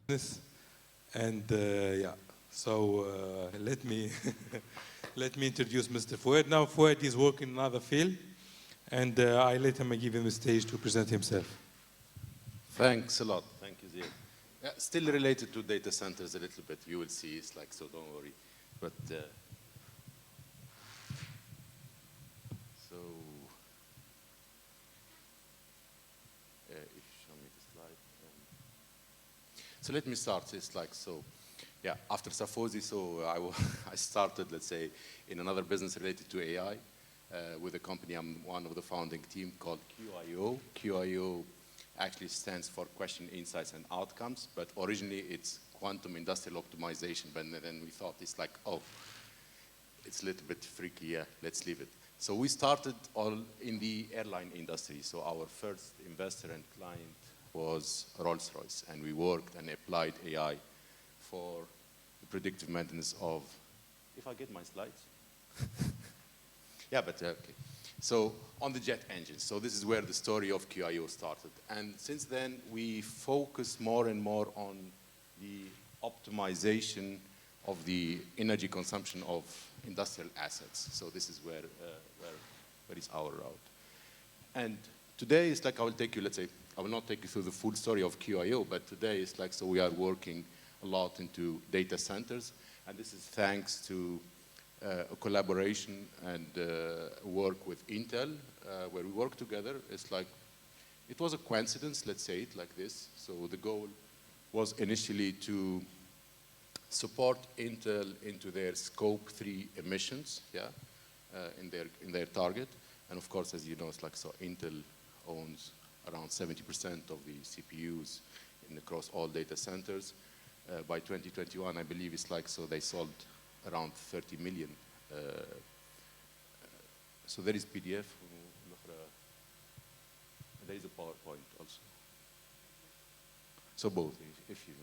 This and yeah, so let me let me introduce Mr. Fouad. Now Fouad is working in another field, and I let him give him the stage to present himself. Thanks a lot. Thank you, Ziad. Yeah, still related to data centers a little bit. You will see. It's like, so don't worry. But so if you show me the slide. So let me start. It's like so. Yeah, after Safosi, so I started, let's say, in another business related to AI with a company. I'm one of the founding team called QIO. QIO actually stands for Question, Insights, and Outcomes, but originally it's Quantum Industrial Optimization. But then we thought it's like, oh, it's a little bit freaky, yeah, let's leave it. So we started all in the airline industry. So our first investor and client was Rolls-Royce, and we worked and applied AI for the predictive maintenance of, if I get my slides. Yeah, but okay. So on the jet engines. So this is where the story of QIO started. And since then, we focus more and more on the optimization of the energy consumption of industrial assets. So this is where is our route. And today, it's like I will take you, let's say, I will not take you through the full story of QIO, but today it's like, so we are working a lot into data centers. And this is thanks to a collaboration and work with Intel, where we work together. It's like, it was a coincidence, let's say it like this. So the goal was initially to support Intel into their scope 3 emissions, yeah, in their target. And of course, as you know, it's like, so Intel owns around 70% of the CPUs across all data centers. By 2021, I believe it's like, so they sold around 30 million. So there is PDF. There is a PowerPoint also. So both, if you.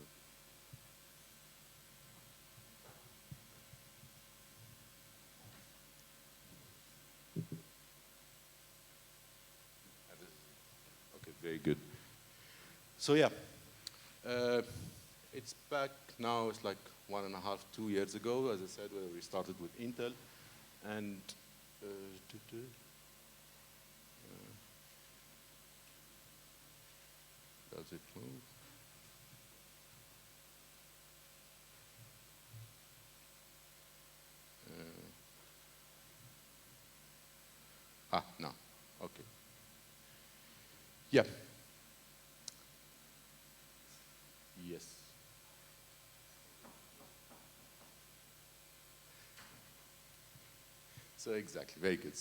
Okay, very good. So yeah, it's back now. It's like 1.5, 2 years ago, as I said, where we started with Intel, and does it move? No, okay. Yeah. Yes. So exactly, very good.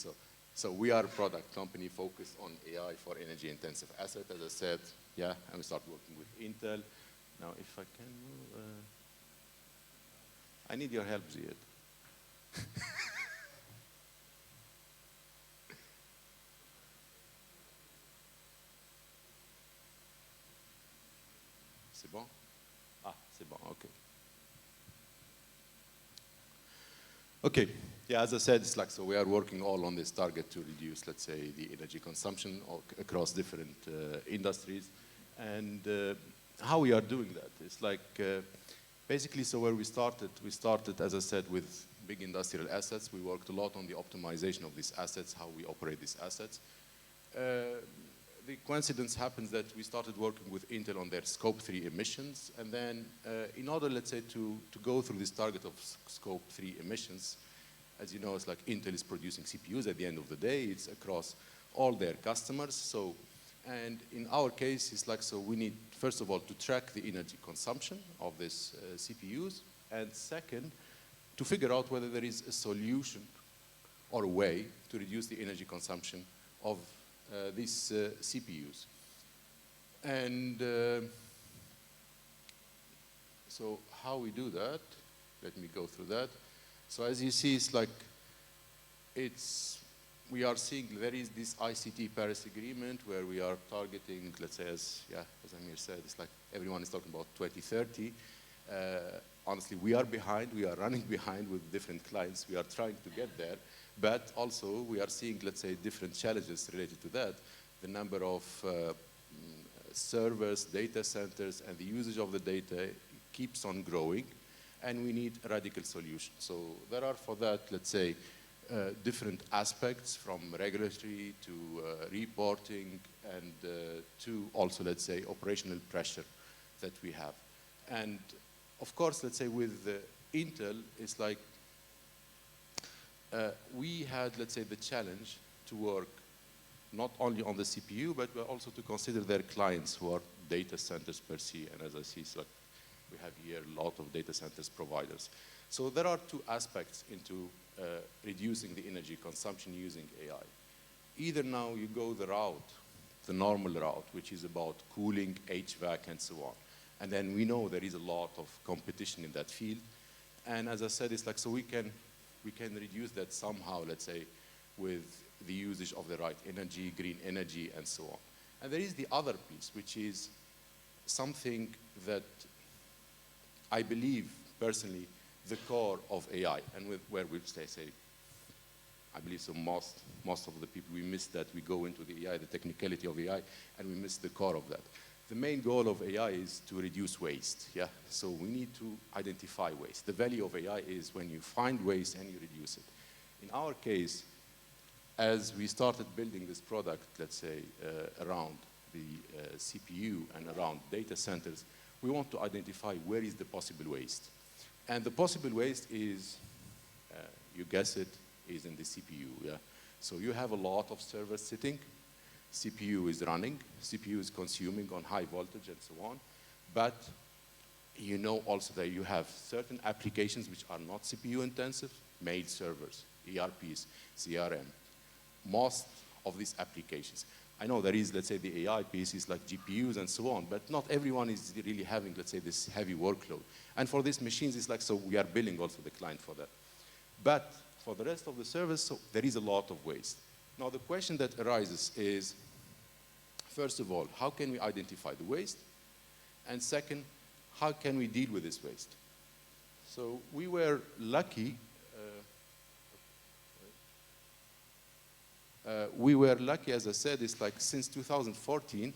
So we are a product company focused on AI for energy intensive asset, as I said, yeah, and we start working with Intel. Now, if I can move, I need your help, Ziad. C'est bon? Ah, c'est bon, okay. Okay, yeah, as I said, it's like, so we are working all on this target to reduce, let's say, the energy consumption across different industries. And how we are doing that? It's like, basically, so where we started, as I said, with big industrial assets. We worked a lot on the optimization of these assets, how we operate these assets. The coincidence happens that we started working with Intel on their scope 3 emissions. And then in order, let's say, to go through this target of scope 3 emissions, as you know, it's like Intel is producing CPUs at the end of the day. It's across all their customers. So, and in our case, it's like, so we need, first of all, to track the energy consumption of these CPUs. And second, to figure out whether there is a solution or a way to reduce the energy consumption of these CPUs. And so how we do that, let me go through that. So as you see, it's like, we are seeing there is this ICT Paris Agreement where we are targeting, let's say, as Amir said, it's like everyone is talking about 2030. Honestly, we are behind, we are running behind with different clients. We are trying to get there. But also, we are seeing, let's say, different challenges related to that. The number of servers, data centers, and the usage of the data keeps on growing, and we need a radical solution. So there are for that, let's say, different aspects from regulatory to reporting and to also, let's say, operational pressure that we have. And of course, let's say with Intel, it's like we had, let's say, the challenge to work not only on the CPU, but also to consider their clients who are data centers per se. And as I see, it's like we have here a lot of data centers providers. So there are two aspects into reducing the energy consumption using AI. Either now you go the route, the normal route, which is about cooling, HVAC, and so on. And then we know there is a lot of competition in that field. And as I said, it's like, so we can reduce that somehow, let's say, with the usage of the right energy, green energy, and so on. And there is the other piece, which is something that I believe, personally, the core of AI, and where we say, I believe so most of the people, we miss that. We go into the AI, the technicality of AI, and we miss the core of that. The main goal of AI is to reduce waste, yeah? So we need to identify waste. The value of AI is when you find waste and you reduce it. In our case, as we started building this product, let's say, around the CPU and around data centers, we want to identify where is the possible waste. And the possible waste is, you guess it, is in the CPU, yeah? So you have a lot of servers sitting, CPU is running, CPU is consuming on high voltage and so on, but you know also that you have certain applications which are not CPU intensive, mail servers, ERPs, CRM, most of these applications. I know there is, let's say, the AI pieces like GPUs and so on, but not everyone is really having, let's say, this heavy workload. And for these machines, it's like, so we are billing also the client for that. But for the rest of the service, so there is a lot of waste. Now, the question that arises is, first of all, how can we identify the waste? And second, how can we deal with this waste? So we were lucky. As I said, it's like since 2014,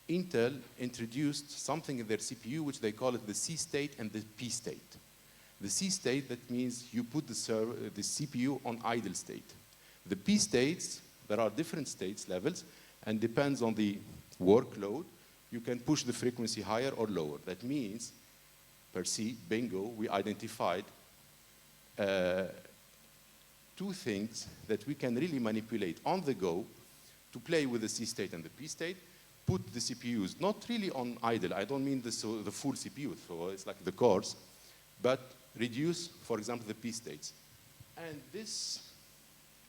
Intel introduced something in their CPU which they call it the C state and the P state. The C state, that means you put the CPU on idle state. The P states, there are different states levels, and depends on the workload, you can push the frequency higher or lower. That means, per se, bingo, we identified two things that we can really manipulate on the go to play with the C state and the P state, put the CPUs not really on idle. I don't mean the full CPU, so it's like the cores, but reduce, for example, the P states. And this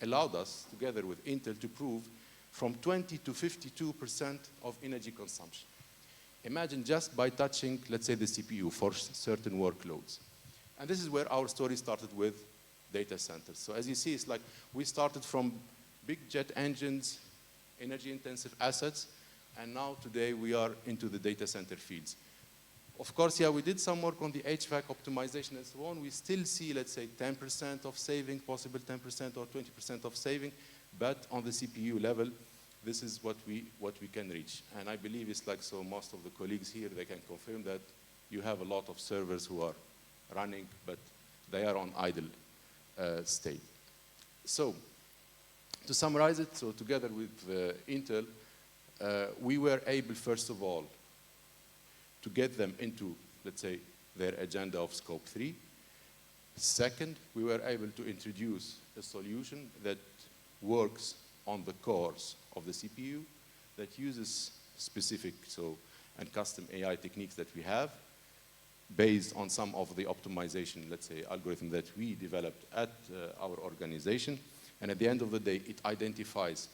allowed us, together with Intel, to prove from 20 to 52% of energy consumption. Imagine just by touching, let's say, the CPU for certain workloads. And this is where our story started with data centers. So as you see, it's like we started from big jet engines, energy-intensive assets, and now today we are into the data center fields. Of course, yeah, we did some work on the HVAC optimization and so on. We still see, let's say, 10% of saving, possible 10% or 20% of saving, but on the CPU level, this is what we can reach. And I believe it's like, so most of the colleagues here, they can confirm that you have a lot of servers who are running, but they are on idle state. So to summarize it, so together with Intel, we were able, first of all, to get them into, let's say, their agenda of scope 3. Second, we were able to introduce a solution that works on the cores of the CPU, that uses specific and custom AI techniques that we have, based on some of the optimization, let's say, algorithm that we developed at our organization. And at the end of the day, it identifies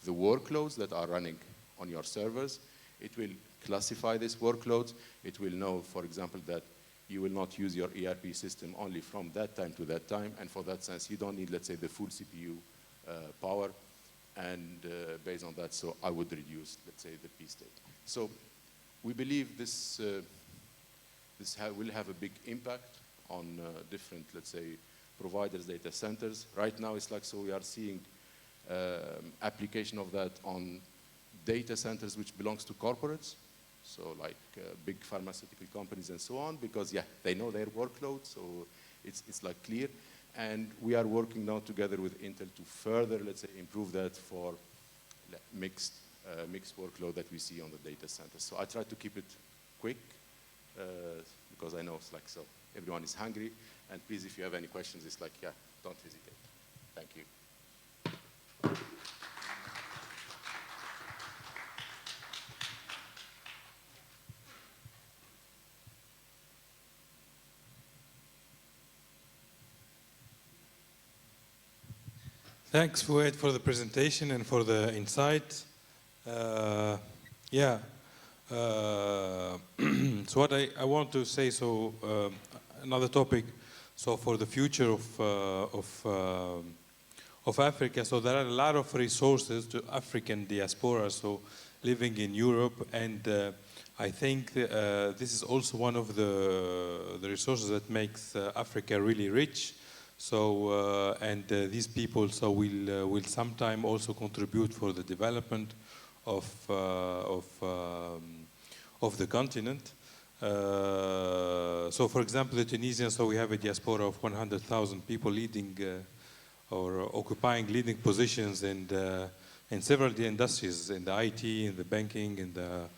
the workloads that are running on your servers. It will classify these workloads. It will know, for example, that you will not use your ERP system only from that time to that time. And for that sense, you don't need, let's say, the full CPU power. And based on that, so I would reduce, let's say, the P state. So we believe this will have a big impact on different, let's say, providers, data centers. Right now, it's like, so we are seeing application of that on data centers which belongs to corporates, so like big pharmaceutical companies and so on, because yeah, they know their workload, so it's like clear. And we are working now together with Intel to further, let's say, improve that for mixed workload that we see on the data centers. So I try to keep it quick because I know it's like so everyone is hungry. And please, if you have any questions, it's like, yeah, don't hesitate. Thank you. Thanks, Fouad, for the presentation and for the insight. Yeah. So what I want to say, so another topic, so for the future of Africa, so there are a lot of resources to African diaspora, so living in Europe, and I think this is also one of the resources that makes Africa really rich. So and these people so will sometime also contribute for the development of the continent. So for example, the Tunisians, so we have a diaspora of 100,000 people leading or occupying leading positions in several industries, in the IT, in the banking, in the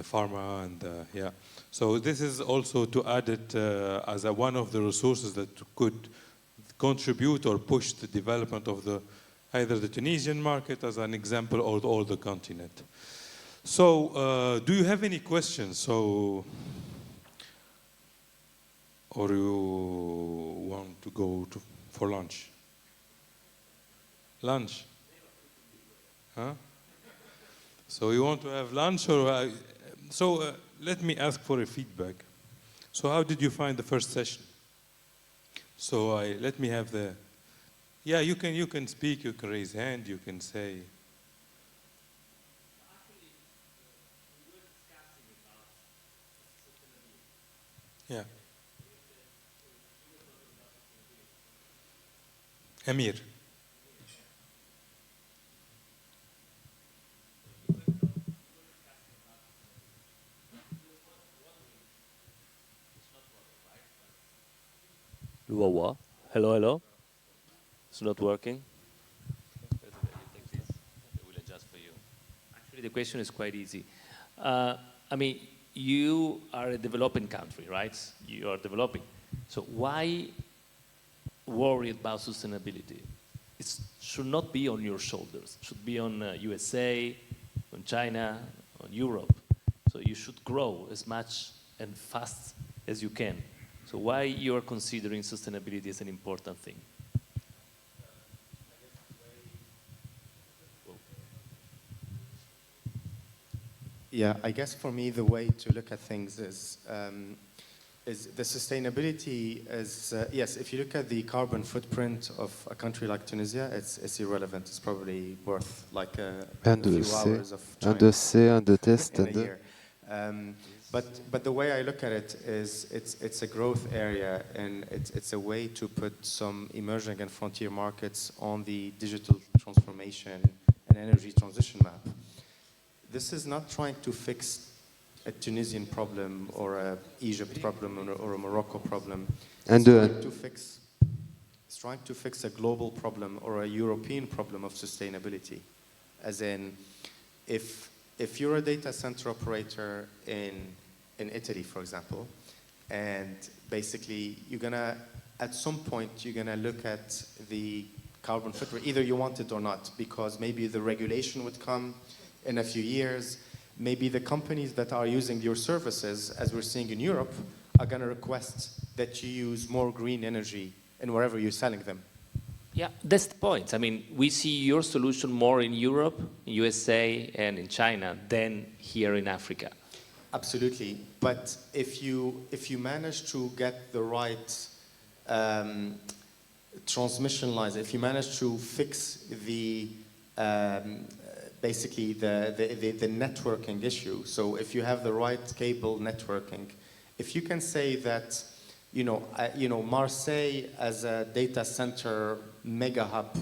pharma, and yeah. So this is also to add it as one of the resources that could contribute or push the development of either the Tunisian market as an example or the continent. So do you have any questions? So, or you want to go for lunch? Lunch? Huh? So you want to have lunch or? So let me ask for a feedback. So how did you find the first session? So let me have the, yeah, you can speak, you can raise hand, you can say. Yeah. Amir. Hello, hello. It's not working. I will adjust for you. Actually, the question is quite easy. I mean, you are a developing country, right? You are developing. So why worry about sustainability? It should not be on your shoulders. It should be on USA, on China, on Europe. So you should grow as much and fast as you can. So why you are considering sustainability as an important thing? Yeah, I guess for me the way to look at things is the sustainability is yes. If you look at the carbon footprint of a country like Tunisia, it's irrelevant. It's probably worth like a few hours of time in a year. But the way I look at it is it's a growth area, and it's a way to put some emerging and frontier markets on the digital transformation and energy transition map. This is not trying to fix a Tunisian problem or a Egypt problem or a Morocco problem. It's trying to fix a global problem or a European problem of sustainability. As in, if you're a data center operator in Italy, for example, and basically at some point you're gonna look at the carbon footprint, either you want it or not, because maybe the regulation would come in a few years. Maybe the companies that are using your services, as we're seeing in Europe, are gonna request that you use more green energy in wherever you're selling them. Yeah, that's the point. I mean, we see your solution more in Europe, USA, and in China than here in Africa. Absolutely, but if you manage to get the right transmission lines, if you manage to fix the basically the networking issue, so if you have the right cable networking, if you can say that, Marseille as a data center mega hub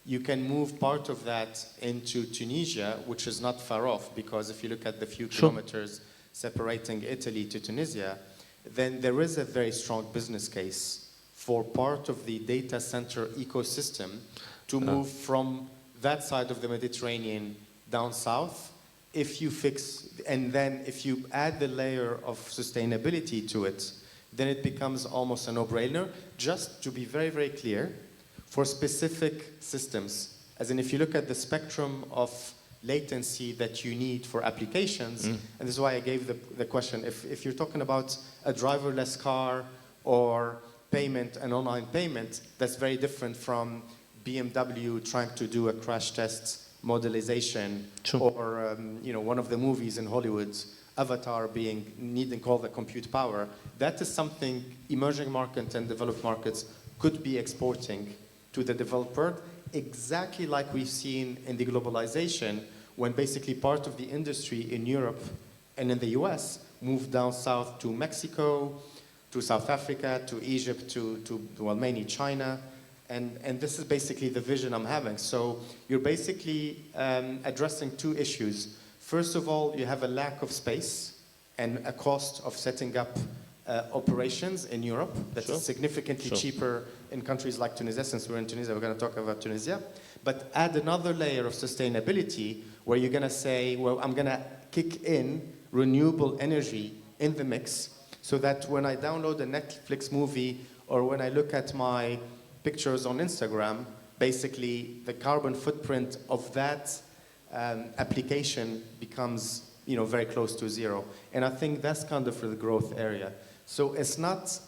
you can move part of that into Tunisia, which is not far off, because if you look at the few kilometers separating Italy to Tunisia, then there is a very strong business case for part of the data center ecosystem to move from that side of the Mediterranean down south. If you fix, and then if you add the layer of sustainability to it, then it becomes almost a no-brainer. Just to be very, very clear, for specific systems, as in if you look at the spectrum of latency that you need for applications, and this is why I gave the question, if you're talking about a driverless car or payment, an online payment, that's very different from BMW trying to do a crash test modelization, or one of the movies in Hollywood, Avatar, needing all the compute power. That is something emerging markets and developed markets could be exporting to the developer, exactly like we've seen in the globalization, when basically part of the industry in Europe and in the US moved down south to Mexico, to South Africa, to Egypt, to well, mainly China. And this is basically the vision I'm having. So you're basically addressing two issues. First of all, you have a lack of space and a cost of setting up operations in Europe that's significantly cheaper in countries like Tunisia. Since we're in Tunisia, we're going to talk about Tunisia. But add another layer of sustainability where you're going to say, well, I'm going to kick in renewable energy in the mix so that when I download a Netflix movie or when I look at my pictures on Instagram, basically the carbon footprint of that application becomes very close to zero. And I think that's kind of the growth area. So it's not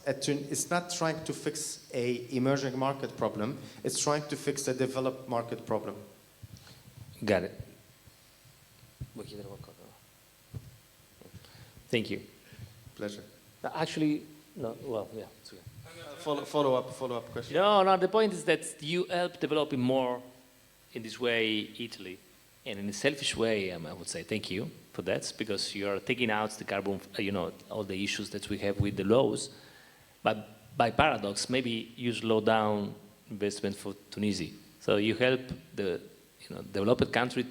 trying to fix a emerging market problem, it's trying to fix a developed market problem. Got it. Thank you. Pleasure. Actually, no, well, yeah. It's okay. Follow-up question. No, the point is that you help developing more in this way Italy. And in a selfish way, I would say thank you for that, because you're taking out the carbon, all the issues that we have with the laws. But by paradox, maybe you slow down investment for Tunisia. So you help the developed country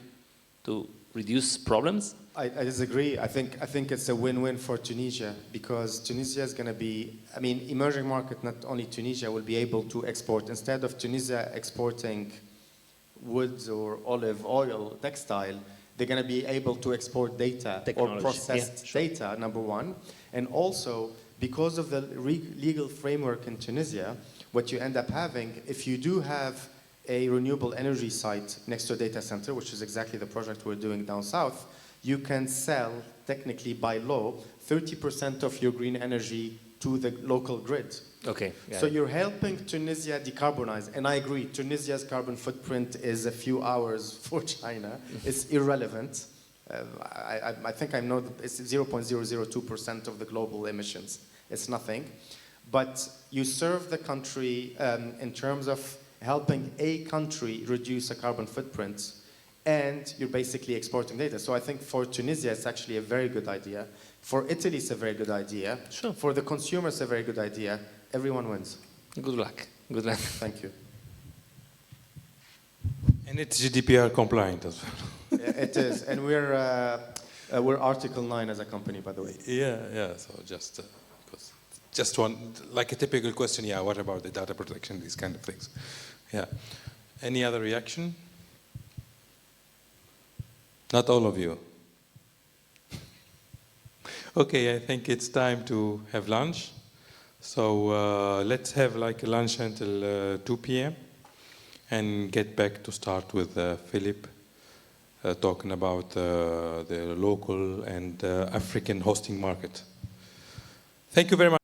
to reduce problems. I disagree. I think it's a win-win for Tunisia, because Tunisia is going to be, emerging market, not only Tunisia, will be able to export. Instead of Tunisia exporting woods or olive oil, textile, they're going to be able to export data or processed data, number one. And also, because of the legal framework in Tunisia, what you end up having, if you do have a renewable energy site next to a data center, which is exactly the project we're doing down south, you can sell, technically by law, 30% of your green energy to the local grid. Okay. So you're helping Tunisia decarbonize. And I agree, Tunisia's carbon footprint is a few hours for China. It's irrelevant. I think I know it's 0.002% of the global emissions. It's nothing. But you serve the country in terms of helping a country reduce a carbon footprint, and you're basically exporting data. So I think for Tunisia, it's actually a very good idea. For Italy, it's a very good idea. Sure. For the consumer, it's a very good idea. Everyone wins. Good luck. Good luck. Thank you. And it's GDPR compliant as well. It is, and we're Article 9 as a company, by the way. Yeah. So just one, like a typical question. Yeah, what about the data protection? These kind of things. Yeah. Any other reaction? Not all of you. Okay, I think it's time to have lunch. So let's have like a lunch until 2 p.m. and get back to start with Philip talking about the local and African hosting market. Thank you very much.